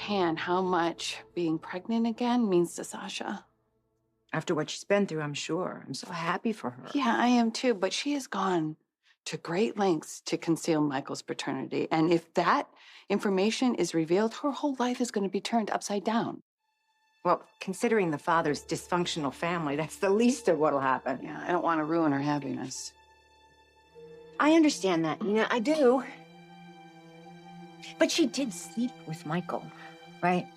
understand how much being pregnant again means to Sasha. After what she's been through, I'm sure. I'm so happy for her. Yeah, I am too, but she has gone to great lengths to conceal Michael's paternity. And if that information is revealed, her whole life is going to be turned upside down. Well, considering the father's dysfunctional family, that's the least of what'll happen. Yeah, I don't want to ruin her happiness. I understand that, Nina, I do. But she did sleep with Michael, right?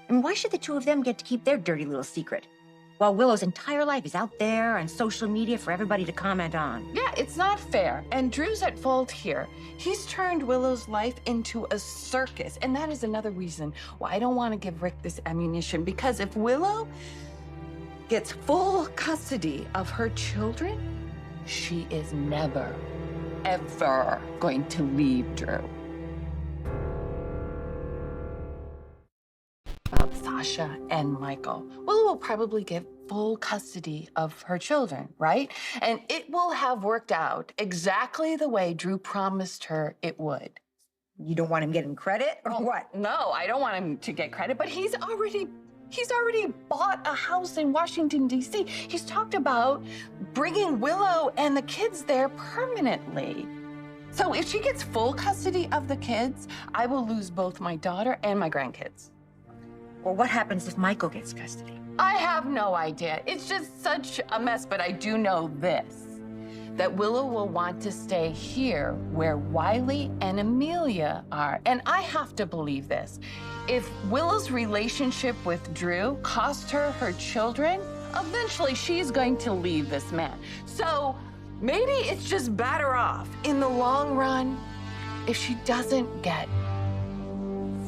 And why should the two of them get to keep their dirty little secret? While Willow's entire life is out there on social media for everybody to comment on. Yeah, it's not fair. And Drew's at fault here. He's turned Willow's life into a circus. And that is another reason why I don't want to give Rick this ammunition. Because if Willow gets full custody of her children, she is never, ever going to leave Drew. About Sasha and Michael. Willow will probably get full custody of her children, right? And it will have worked out exactly the way Drew promised her it would. You don't want him getting credit, or what? No, I don't want him to get credit, but he's already bought a house in Washington, D.C. He's talked about bringing Willow and the kids there permanently. So if she gets full custody of the kids, I will lose both my daughter and my grandkids. Or what happens if Michael gets custody? I have no idea. It's just such a mess, but I do know this, that Willow will want to stay here where Wiley and Amelia are. And I have to believe this. If Willow's relationship with Drew cost her her children, eventually she's going to leave this man. So maybe it's just better off in the long run if she doesn't get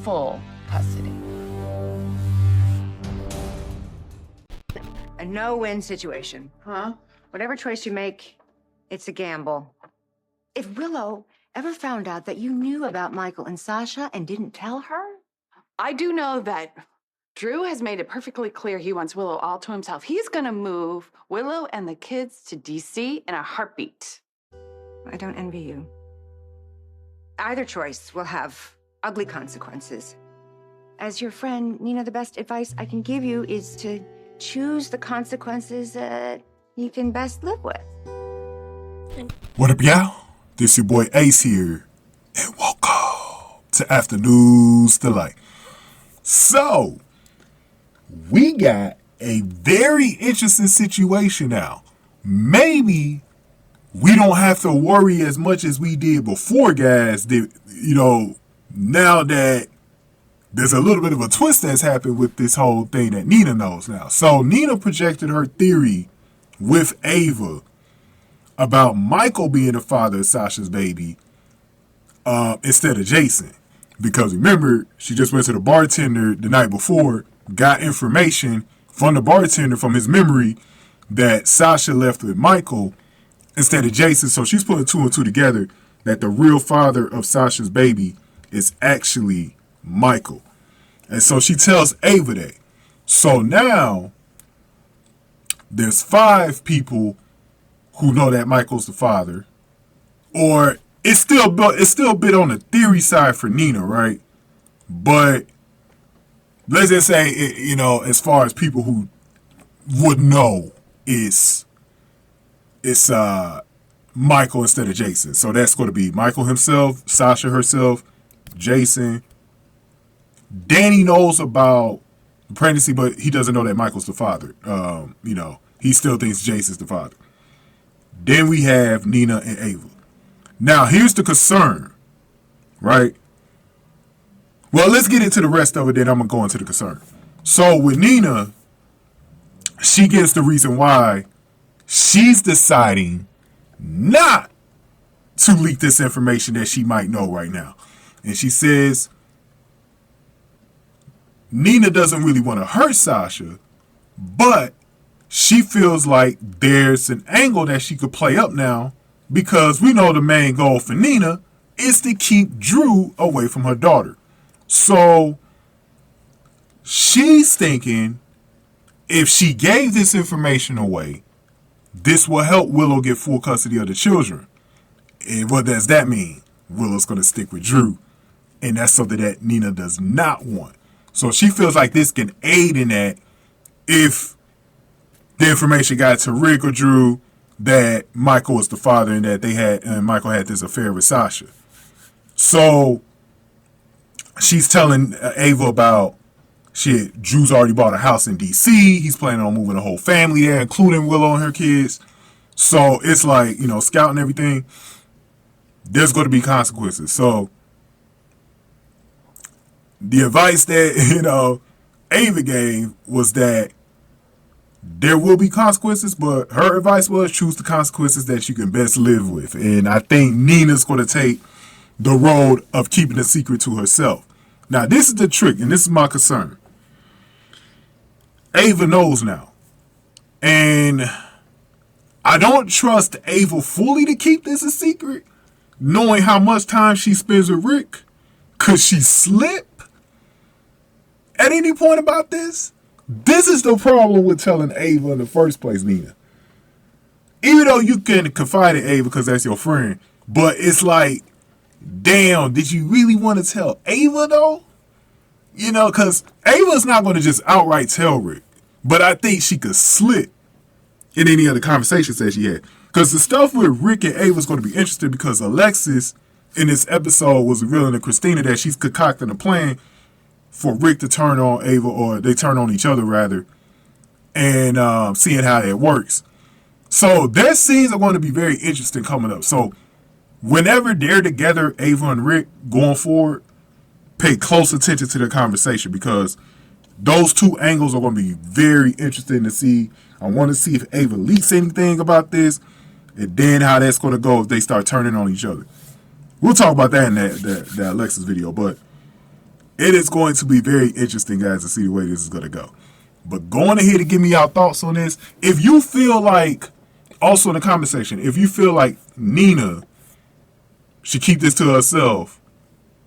full custody. A no-win situation. Huh? Whatever choice you make, it's a gamble. If Willow ever found out that you knew about Michael and Sasha and didn't tell her? I do know that Drew has made it perfectly clear he wants Willow all to himself. He's gonna move Willow and the kids to DC in a heartbeat. I don't envy you. Either choice will have ugly consequences. As your friend, Nina, the best advice I can give you is to choose the consequences that you can best live with. What up, y'all? This your boy Ace here, and welcome to Afternoons Delight. So, we got a very interesting situation now. Maybe we don't have to worry as much as we did before, guys. That, now that there's a little bit of a twist that's happened with this whole thing that Nina knows now. So Nina projected her theory with Ava about Michael being the father of Sasha's baby instead of Jason. Because remember, she just went to the bartender the night before, got information from the bartender from his memory that Sasha left with Michael instead of Jason. So she's putting two and two together that the real father of Sasha's baby is actually Michael. And so she tells Ava that. So now there's 5 people who know that Michael's the father. Or it's still a bit on the theory side for Nina, right? But let's just say, as far as people who would know, it's Michael instead of Jason. So that's going to be Michael himself, Sasha herself, Jason. Danny knows about the pregnancy, but he doesn't know that Michael's the father. He still thinks Jason's the father. Then we have Nina and Ava. Now, here's the concern, right? Well, let's get into the rest of it, then I'm going to go into the concern. So with Nina, she gives the reason why she's deciding not to leak this information that she might know right now. And she says Nina doesn't really want to hurt Sasha, but she feels like there's an angle that she could play up now, because we know the main goal for Nina is to keep Drew away from her daughter. So she's thinking if she gave this information away, this will help Willow get full custody of the children. And what does that mean? Willow's going to stick with Drew. And that's something that Nina does not want. So she feels like this can aid in that if the information got to Rick or Drew that Michael was the father and that Michael had this affair with Sasha. So she's telling Ava about shit. Drew's already bought a house in DC. He's planning on moving the whole family there, including Willow and her kids. So it's like, scouting everything. There's going to be consequences. So the advice that, Ava gave was that there will be consequences, but her advice was choose the consequences that you can best live with. And I think Nina's going to take the road of keeping the secret to herself. Now, this is the trick, and this is my concern. Ava knows now. And I don't trust Ava fully to keep this a secret, knowing how much time she spends with Rick. Could she slip at any point about this? This is the problem with telling Ava in the first place, Nina. Even though you can confide in Ava because that's your friend, but it's like, damn, did you really want to tell Ava though? Because Ava's not going to just outright tell Rick, but I think she could slip in any other conversations that she had. Because the stuff with Rick and Ava's going to be interesting because Alexis in this episode was revealing to Christina that she's concocting a plan for Rick to turn on Ava, or they turn on each other rather, and seeing how it works. So their scenes are going to be very interesting coming up. So whenever they're together, Ava and Rick, going forward, pay close attention to their conversation because those two angles are going to be very interesting to see. I want to see if Ava leaks anything about this, and then how that's going to go if they start turning on each other. We'll talk about that in that Alexis video, but it is going to be very interesting, guys, to see the way this is going to go. But going ahead and give me your thoughts on this. If you feel like, also in the comment section, if you feel like Nina should keep this to herself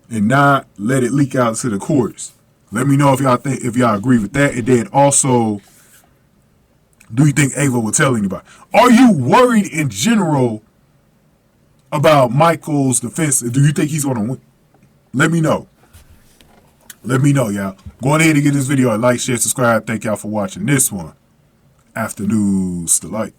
and not let it leak out to the courts, let me know if y'all agree with that. And then also, do you think Ava will tell anybody? Are you worried in general about Michael's defense? Do you think he's going to win? Let me know. Let me know, y'all. Go ahead and give this video a like, share, subscribe. Thank y'all for watching this one. After News to Light.